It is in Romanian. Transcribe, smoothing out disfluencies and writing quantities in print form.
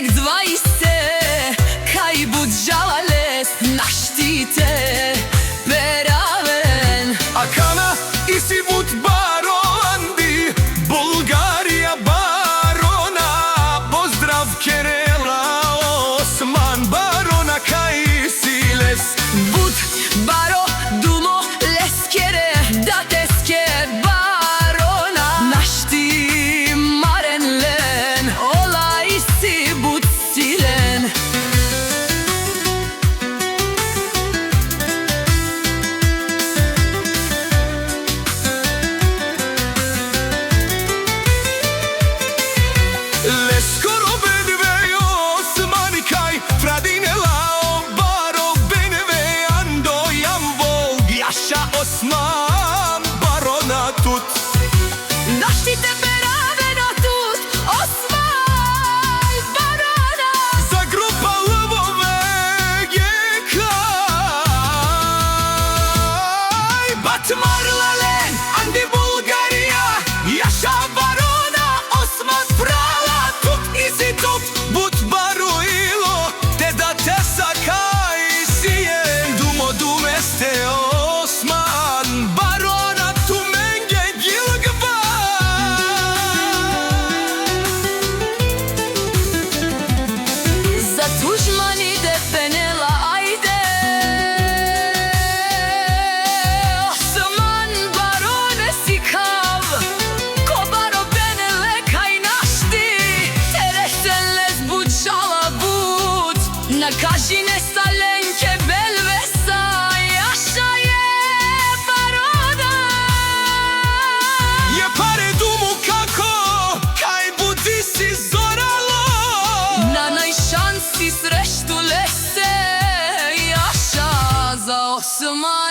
Sek 20 kaj budžalales naštite beraven. Akana isi vut barandi, Bulgarija barona. Pozdrav Kerela Osman barona kaj siles. Vut baro dumo leskere dateske barona. Našti marenlen ola isi but silen. Leskoro benve Osmani kaj Fradinela baro benve ando jam volg. Jaša Osman barona tut. Naštite beravena tut Osman barona. Za grupa lvove je kaj Batmar lalen andi Bulgarija. Jaša barona Osman prala tut isi tut. But baru ilo te da te sakaj sijen. Dumo dumeste Osman barona tu menge gilgva. Za tužmani de penela ajde Osman barone si kav. Ko baro benele kaj našti Teresenles budžala bud. Na kažine salenke belvesa Jaša je barona. Je pare dumu kako kaj budi si zoralo. Na najšansi sreštu lese Jaša za Osman